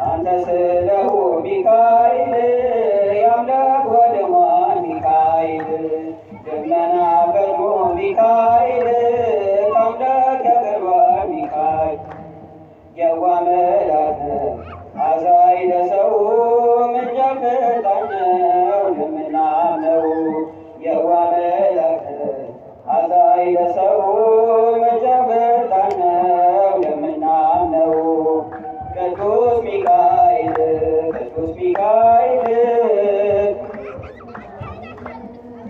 አንተ መስለው ሚካኤል የአምላክ ወደሟን ሚካኤል ደመና ፈጥኖ ሚካኤል ከአምላክ ያቀርባል ሚካኤል የዋ መልአክ አዛኝ ለሰው ምልጃ ፈጣን ነው ለምናምነው የዋ መልአክ አዛኝ ለሰው ምልጃ ፈጣን ነው ለምናምነው ቅዱስ ሚካኤል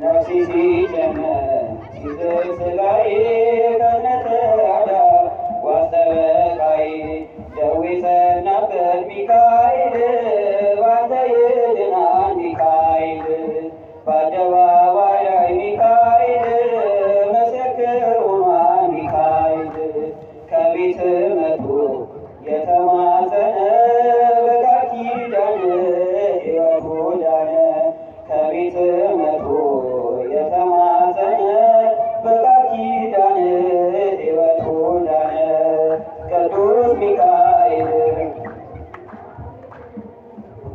ነፍሴ ሲጨነቅ ሲዝል ሥጋዬ ከነተራዳ ዋሰበቃዬ ደዌ ጸናበት ሚካኤል ባንተ ይድናል ሚካኤል በአደባባይ ላይ ሚካኤል ምስክር ሆኗል ሚካኤል ከቤት መጥቶ የተማፀነ በቃል ኪዳን ሕይወቱ ዳነ ከቤት መጥቶ የተማፀነ በቃል ኪዳን ሕይወቱ ዳነ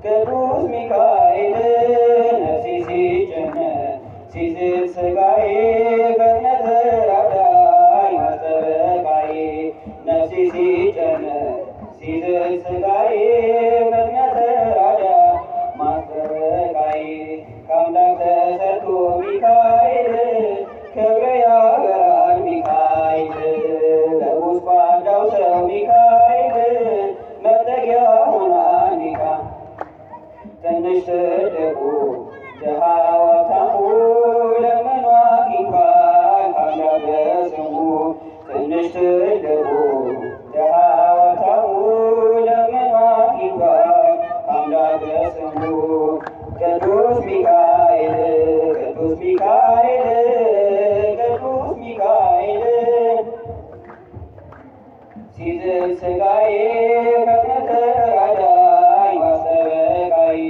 ቅዱስ ሚካኤል ነፍሴ ሲጨነቅ ሲዝል ሥጋዬ በእምነት ተራዳኝ ማስጠበቃዬ ነፍሴ ሲጨነቅ ሲዝል ሥጋዬ በእምነት ተራዳኝ ማስጠበቃዬ ከአምላክ ተሰጥቶ ሚካኤል ክብር ያበራል ሚካኤል ለጎስቋላው ሰው ሚካኤል መጠጊያ ሆኗል ሚካኤል ትንሽ ትልቁ ድሃ ሀብታሙ ለመኗ አግኝቷል ከአምላክ በስሙ ትንሽ ትልቁ ድሃ ሀብታሙ ለመኗ አግኝቷል ከአምላክ በስሙ ቅዱስ ሚካኤል ሲዝል ሥጋዬ ከእምነት ተራዳኝ ማስጠበቃዬ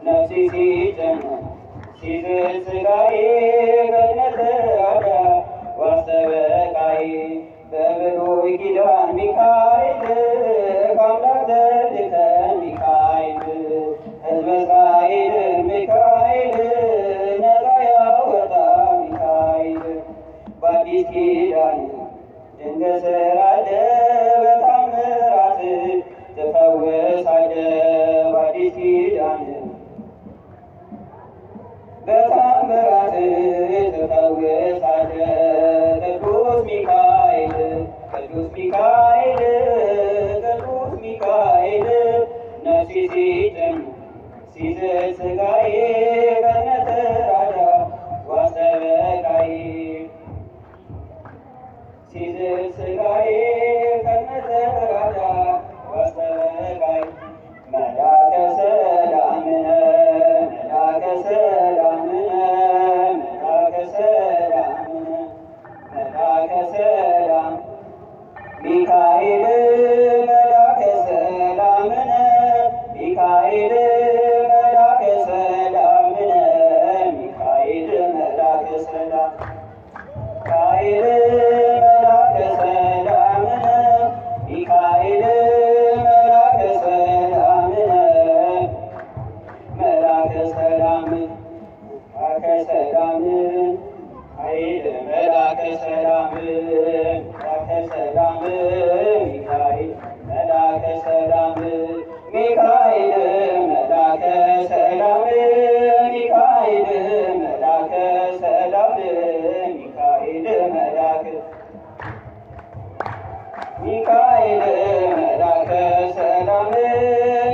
ነፍሴ ሲጨነቅ ሲዝል ሥጋዬ ከእምነት ተራዳኝ ማስጠበቃዬ በብሉይ ኪዳን ሚካኤል ከአምላክ ተልከህ ሚካኤል ሕዝበ እስራኤልን ሚካኤል ነፃ ያወጣ ሚካኤል በአዲስ ኪዳን ድንቅ ስራለህ በታምራት ትፈውሳለህ በአዲስ ኪዳን በታምራት ትፈውሳለህ ቅዱስ ሚካኤል ነፍሴ ሲጨነቅ ሲዝል ሥጋዬ በእምነት ተራዳኝ ዋስጠበቃዬ ሲዝል ሥጋዬ ከእምነት ተራዳኝ ዋስጠበቃዬ መላከ ሰላምነ ሚካኤል መላከ ሰላምነ ሚካኤል መላከ ሰላምነ ሚካኤል መላከ ሰላም ሚካኤል መላከ ሰላምነ ሚካኤል መላከ ሰላምነ መላከ ሰላም መላከ ሰላም ሚካኤል መላከ ሰላም ሚካኤል መላከ ሰላም ሚካኤል መላከ ሰላም ሚካኤል መላከ ሰላም ሚካኤል መላከ ሰላም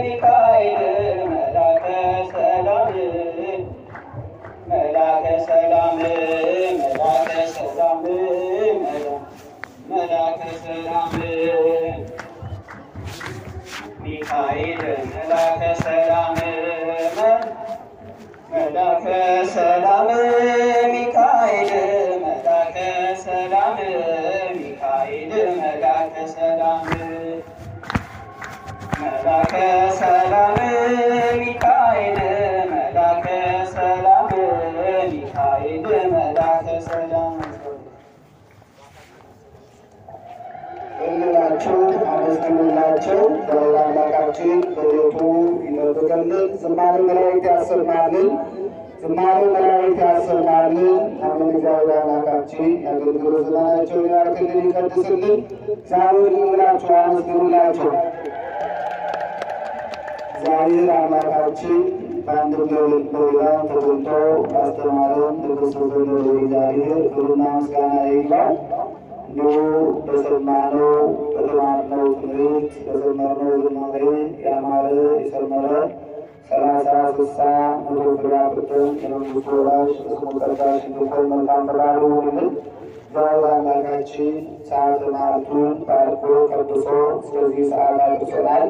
ሚካኤል መላከ ሰላም መላከ ሰላም መላከ ሰላም ሚካኤል መላከ ሰላም መላከ ሰላም ሚካኤል መላከ ሰላም ሚካኤል መላከ ሰላም መላከ ሰላም ሚካኤል መላከ ሰላም ሚካኤል መላከ ሰላም ሁላችሁ አመስግኑላቸው። በአምላካችን በቤቱ ይጠብቅልን። ዝማሬ መላእክት ያሰማልን። ዝማሬ መላእክት ያሰማልን። አሜን። እግዚአብሔር አምላካችን የአገልግሎት ዘመናቸውን ይባርክልን፣ ይቀድስልን። እግዚአብሔር ይምላችሁ፣ አመስግኑላቸው። እግዚአብሔር አምላካችን በአንድ በሌላ ተገኝቶ አስተማረን። ለክርስቶስ እግዚአብሔር ክብርና ምስጋና ይግባው። እንዲሁ በሰማነው በተማርነው ትምህርት በዘመርነው ዝማሬ ያማረ የሰመረ 30፣ 60፣ 100 ፍሬ አፍርተን የመንግሥቱ ወራሽ እስሙ ቀዳሽ እንድንሆን መልካም ፈቃዱ ይሁንልን። እግዚአብሔር አምላካችን ሰዓተ ማዕቱን ባርኮ ቀድሶ እስከዚህ ሰዓት አድርሶናል።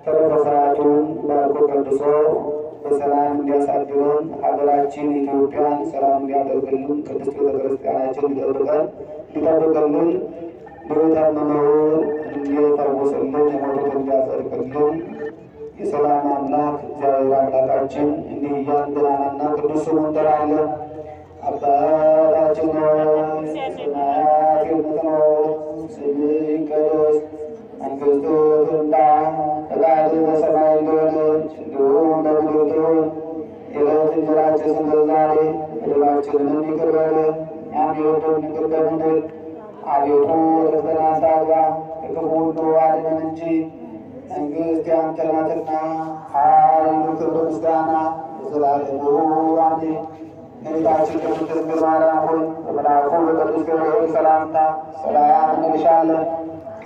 ተረፈ ሰዓቱን ባርኮ ቀድሶ በሰላም እንዲያሳድረን ሀገራችን ኢትዮጵያን ሰላም እንዲያደርግልን ቅድስት ቤተክርስቲያናችን ሊጠብቅልን የታመመውን እንዲፈውስልን የሞቱትን እንዲያጸድቅልን የሰላም አምላክ እግዚአብሔር አምላካችን እንዲህ እያልን ገናናና ቅዱስ ስሙን እንጠራለን። አባታችን ሆይ በሰማያት የምትኖር ስምህ ይቀደስ፣ መንግሥትህ ትምጣ፣ ፈቃድህ በሰማይ እንደሆነች እንዲሁም በምድር ትሁን። የዕለት እንጀራችንን ስጠን ዛሬ፣ በደላችንንም ይቅር በለን እኛም የበደሉንን ይቅር እንደምንል። አቤቱ ወደ ፈተና አታግባን ከክፉ ሁሉ አድነን እንጂ መንግሥት ያንተ ናትና፣ ኃይል፣ ክብር፣ ምስጋና ለዘላለሙ አሜን። እመቤታችን ቅድስት ድንግል ማርያም ሆይ በመልአኩ በቅዱስ ገብርኤል ሰላምታ ሰላም እንልሻለን።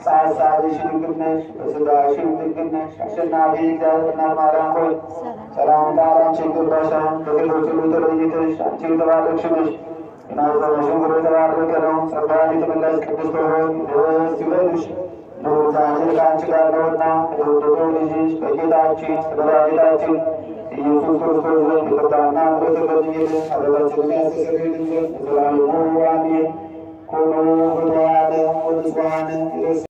በሐሳብሽ ድንግል ነሽ፣ በሥጋሽም ድንግል ነሽ። አሸናፊ እግዚአብሔር እናት ማርያም ሆይ ሰላምታ ላንቺ ይገባሻል። ከሴቶች ሁሉ ተለይተሽ አንቺ የተባረክሽ ነሽ፣ የማኅፀንሽም ፍሬ የተባረከ ነው። ጸጋን የተመላሽ ቅድስት ሆይ ደስ ይበልሽ፣ ልዑል እግዚአብሔር ከአንቺ ጋር ነውና ከተወደደው ልጅሽ ከጌታችን ከመድኃኒታችን ኢየሱስ ክርስቶስ ዘንድ ይቅርታና ምሕረት ለምኝልን ኃጢአታችንን ያስተሰርይልን ዘንድ ለዘላለሙ አሜን።